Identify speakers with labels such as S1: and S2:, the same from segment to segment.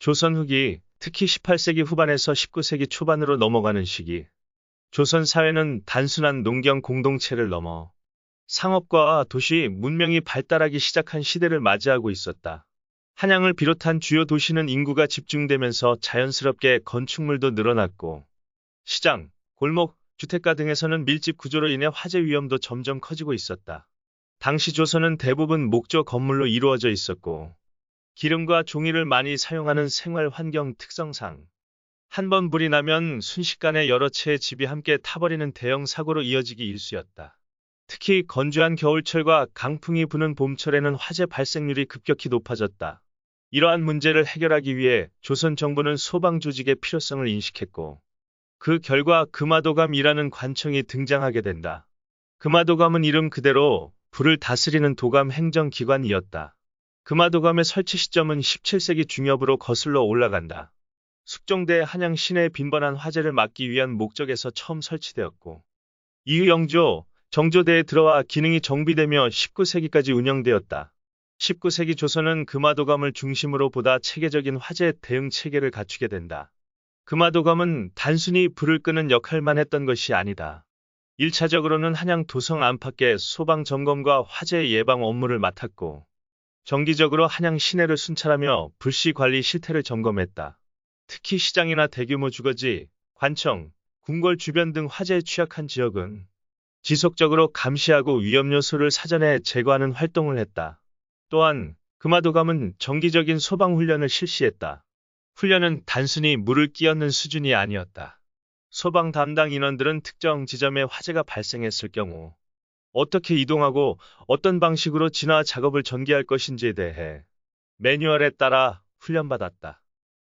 S1: 조선 후기, 특히 18세기 후반에서 19세기 초반으로 넘어가는 시기, 조선 사회는 단순한 농경 공동체를 넘어 상업과 도시 문명이 발달하기 시작한 시대를 맞이하고 있었다. 한양을 비롯한 주요 도시는 인구가 집중되면서 자연스럽게 건축물도 늘어났고, 시장, 골목, 주택가 등에서는 밀집 구조로 인해 화재 위험도 점점 커지고 있었다. 당시 조선은 대부분 목조 건물로 이루어져 있었고, 기름과 종이를 많이 사용하는 생활 환경 특성상 한 번 불이 나면 순식간에 여러 채의 집이 함께 타버리는 대형 사고로 이어지기 일쑤였다. 특히 건조한 겨울철과 강풍이 부는 봄철에는 화재 발생률이 급격히 높아졌다. 이러한 문제를 해결하기 위해 조선 정부는 소방 조직의 필요성을 인식했고, 그 결과 금화도감이라는 관청이 등장하게 된다. 금화도감은 이름 그대로 불을 다스리는 도감 행정기관이었다. 금화도감의 설치 시점은 17세기 중엽으로 거슬러 올라간다. 숙종대 한양 시내의 빈번한 화재를 막기 위한 목적에서 처음 설치되었고, 이후 영조, 정조대에 들어와 기능이 정비되며 19세기까지 운영되었다. 19세기 조선은 금화도감을 중심으로 보다 체계적인 화재 대응 체계를 갖추게 된다. 금화도감은 단순히 불을 끄는 역할만 했던 것이 아니다. 1차적으로는 한양 도성 안팎의 소방 점검과 화재 예방 업무를 맡았고, 정기적으로 한양 시내를 순찰하며 불씨 관리 실태를 점검했다. 특히 시장이나 대규모 주거지, 관청, 궁궐 주변 등 화재에 취약한 지역은 지속적으로 감시하고 위험 요소를 사전에 제거하는 활동을 했다. 또한 금화도감은 정기적인 소방 훈련을 실시했다. 훈련은 단순히 물을 끼얹는 수준이 아니었다. 소방 담당 인원들은 특정 지점에 화재가 발생했을 경우 어떻게 이동하고 어떤 방식으로 진화 작업을 전개할 것인지에 대해 매뉴얼에 따라 훈련받았다.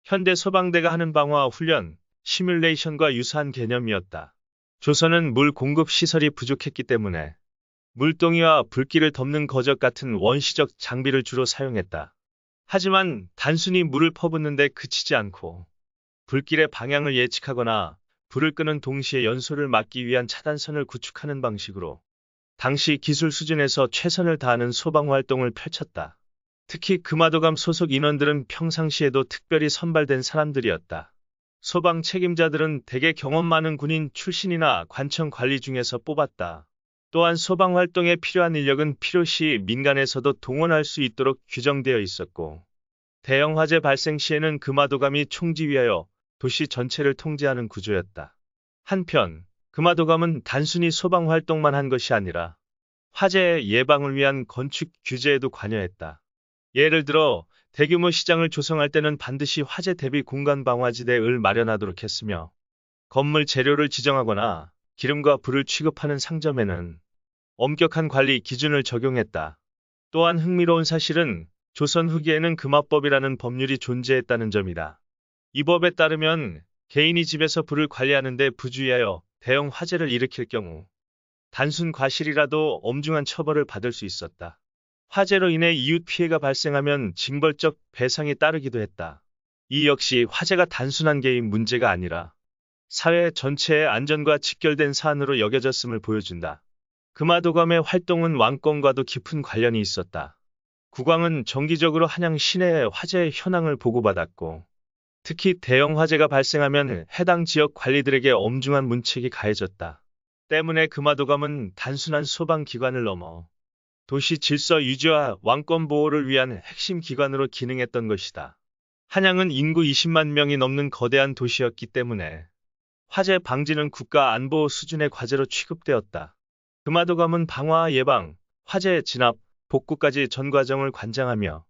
S1: 현대 소방대가 하는 방화 훈련, 시뮬레이션과 유사한 개념이었다. 조선은 물 공급 시설이 부족했기 때문에 물동이와 불길을 덮는 거적 같은 원시적 장비를 주로 사용했다. 하지만 단순히 물을 퍼붓는 데 그치지 않고 불길의 방향을 예측하거나 불을 끄는 동시에 연소를 막기 위한 차단선을 구축하는 방식으로 당시 기술 수준에서 최선을 다하는 소방 활동을 펼쳤다. 특히 금화도감 소속 인원들은 평상시에도 특별히 선발된 사람들이었다. 소방 책임자들은 대개 경험 많은 군인 출신이나 관청 관리 중에서 뽑았다. 또한 소방 활동에 필요한 인력은 필요시 민간에서도 동원할 수 있도록 규정되어 있었고, 대형 화재 발생 시에는 금화도감이 총지휘하여 도시 전체를 통제하는 구조였다. 한편, 금화도감은 단순히 소방 활동만 한 것이 아니라 화재 예방을 위한 건축 규제에도 관여했다. 예를 들어 대규모 시장을 조성할 때는 반드시 화재 대비 공간 방화지대를 마련하도록 했으며, 건물 재료를 지정하거나 기름과 불을 취급하는 상점에는 엄격한 관리 기준을 적용했다. 또한 흥미로운 사실은 조선 후기에는 금화법이라는 법률이 존재했다는 점이다. 이 법에 따르면 개인이 집에서 불을 관리하는 데 부주의하여 대형 화재를 일으킬 경우 단순 과실이라도 엄중한 처벌을 받을 수 있었다. 화재로 인해 이웃 피해가 발생하면 징벌적 배상이 따르기도 했다. 이 역시 화재가 단순한 개인 문제가 아니라 사회 전체의 안전과 직결된 사안으로 여겨졌음을 보여준다. 금화도감의 활동은 왕권과도 깊은 관련이 있었다. 국왕은 정기적으로 한양 시내의 화재 현황을 보고받았고, 특히 대형 화재가 발생하면 해당 지역 관리들에게 엄중한 문책이 가해졌다. 때문에 금화도감은 단순한 소방기관을 넘어 도시 질서 유지와 왕권 보호를 위한 핵심 기관으로 기능했던 것이다. 한양은 인구 20만 명이 넘는 거대한 도시였기 때문에 화재 방지는 국가 안보 수준의 과제로 취급되었다. 금화도감은 방화 예방, 화재 진압, 복구까지 전 과정을 관장하며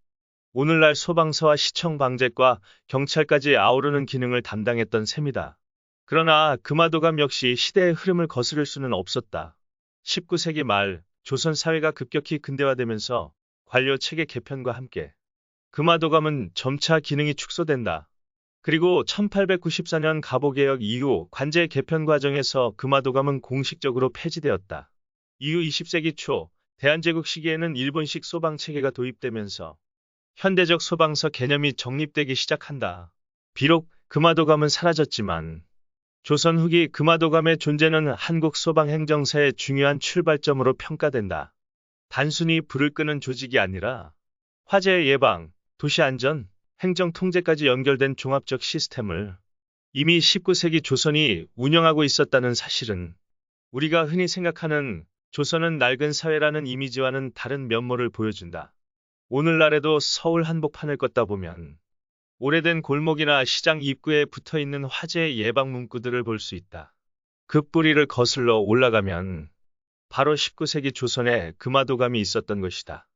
S1: 오늘날 소방서와 시청 방재과 경찰까지 아우르는 기능을 담당했던 셈이다. 그러나 금화도감 역시 시대의 흐름을 거스를 수는 없었다. 19세기 말 조선 사회가 급격히 근대화되면서 관료 체계 개편과 함께 금화도감은 점차 기능이 축소된다. 그리고 1894년 갑오개혁 이후 관제 개편 과정에서 금화도감은 공식적으로 폐지되었다. 이후 20세기 초 대한제국 시기에는 일본식 소방 체계가 도입되면서 현대적 소방서 개념이 정립되기 시작한다. 비록 금화도감은 사라졌지만 조선 후기 금화도감의 존재는 한국 소방행정사의 중요한 출발점으로 평가된다. 단순히 불을 끄는 조직이 아니라 화재 예방, 도시 안전, 행정 통제까지 연결된 종합적 시스템을 이미 19세기 조선이 운영하고 있었다는 사실은 우리가 흔히 생각하는 조선은 낡은 사회라는 이미지와는 다른 면모를 보여준다. 오늘날에도 서울 한복판을 걷다 보면 오래된 골목이나 시장 입구에 붙어 있는 화재 예방 문구들을 볼 수 있다. 그 뿌리를 거슬러 올라가면 바로 19세기 조선에 금화도감이 있었던 것이다.